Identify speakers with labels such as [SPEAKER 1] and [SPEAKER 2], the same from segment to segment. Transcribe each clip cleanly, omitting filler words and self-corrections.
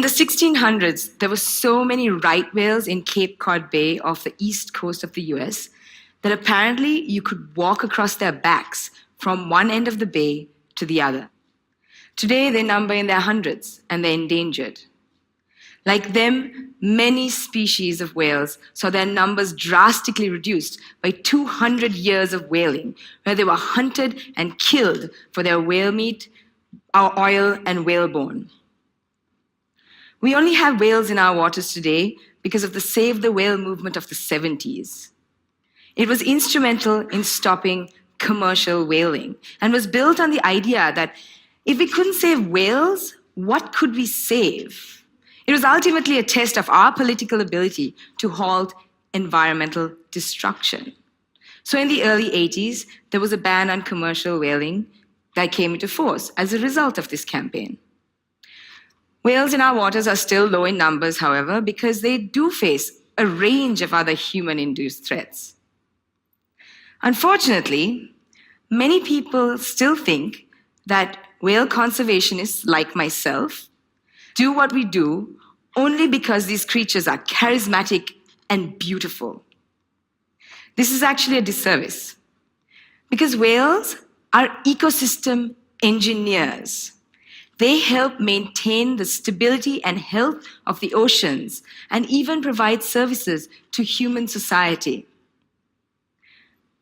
[SPEAKER 1] the 1600s, there were so many right whales in Cape Cod Bay off the east coast of the US that apparently you could walk across their backs from one end of the bay to the other. Today, they number in their hundreds and they're endangered. Like them, many species of whales saw their numbers drastically reduced by 200 years of whaling, where they were hunted and killed for their whale meat, oil, and whalebone. We only have whales in our waters today because of the Save the Whale movement of the 70s. It was instrumental in stopping commercial whaling and was built on the idea that if we couldn't save whales, what could we save? It was ultimately a test of our political ability to halt environmental destruction. So in the early 80s, there was a ban on commercial whaling that came into force as a result of this campaign. Whales in our waters are still low in numbers, however, because they do face a range of other human-induced threats. Unfortunately, many people still think that whale conservationists like myself do what we do only because these creatures are charismatic and beautiful. This is actually a disservice because whales are ecosystem engineers. They help maintain the stability and health of the oceans and even provide services to human society.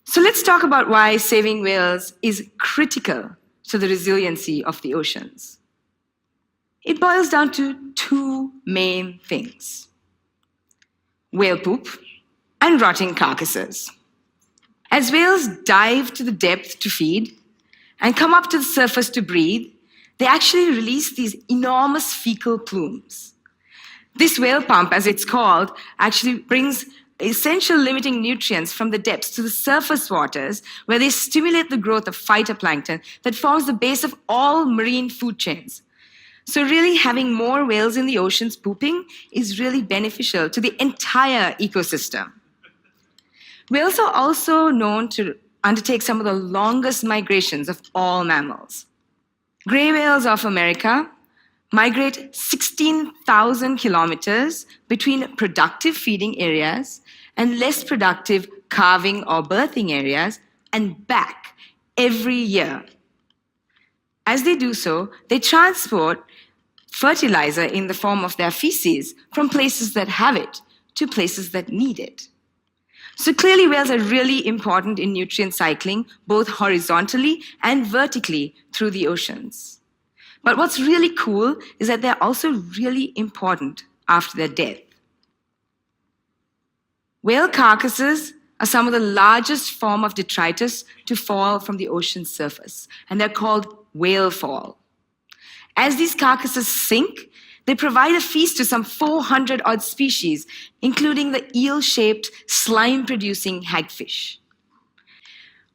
[SPEAKER 1] So let's talk about why saving whales is critical to the resiliency of the oceans. It boils down to two main things: whale poop and rotting carcasses. As whales dive to the depth to feed and come up to the surface to breathe, they actually release these enormous fecal plumes. This whale pump, as it's called, actually brings essential limiting nutrients from the depths to the surface waters, where they stimulate the growth of phytoplankton that forms the base of all marine food chains. So really having more whales in the oceans pooping is really beneficial to the entire ecosystem. Whales are also known to undertake some of the longest migrations of all mammals. Gray whales of America migrate 16,000 kilometers between productive feeding areas and less productive calving or birthing areas and back every year. As they do so, they transport fertilizer in the form of their feces from places that have it to places that need it. So clearly, whales are really important in nutrient cycling, both horizontally and vertically through the oceans. But what's really cool is that they're also really important after their death. Whale carcasses are some of the largest form of detritus to fall from the ocean's surface, and they're called whale fall. As these carcasses sink, they provide a feast to some 400-odd species, including the eel-shaped, slime-producing hagfish.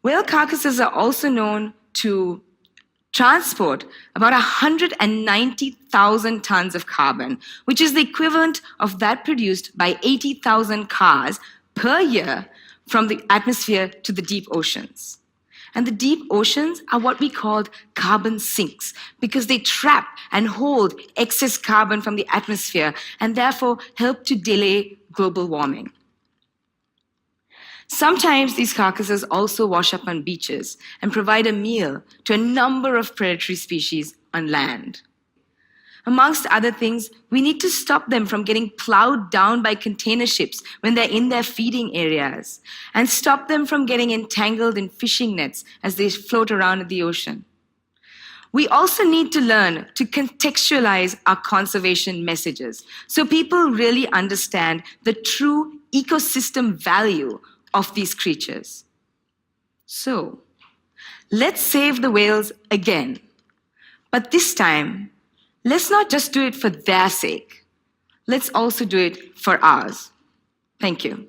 [SPEAKER 1] Whale carcasses are also known to transport about 190,000 tons of carbon, which is the equivalent of that produced by 80,000 cars per year from the atmosphere to the deep oceans. And the deep oceans are what we call carbon sinks because they trap and hold excess carbon from the atmosphere and therefore help to delay global warming. Sometimes these carcasses also wash up on beaches and provide a meal to a number of predatory species on land. Amongst other things, we need to stop them from getting plowed down by container ships when they're in their feeding areas, and stop them from getting entangled in fishing nets as they float around in the ocean. We also need to learn to contextualize our conservation messages so people really understand the true ecosystem value of these creatures. So, let's save the whales again, but this time, let's not just do it for their sake. Let's also do it for ours. Thank you.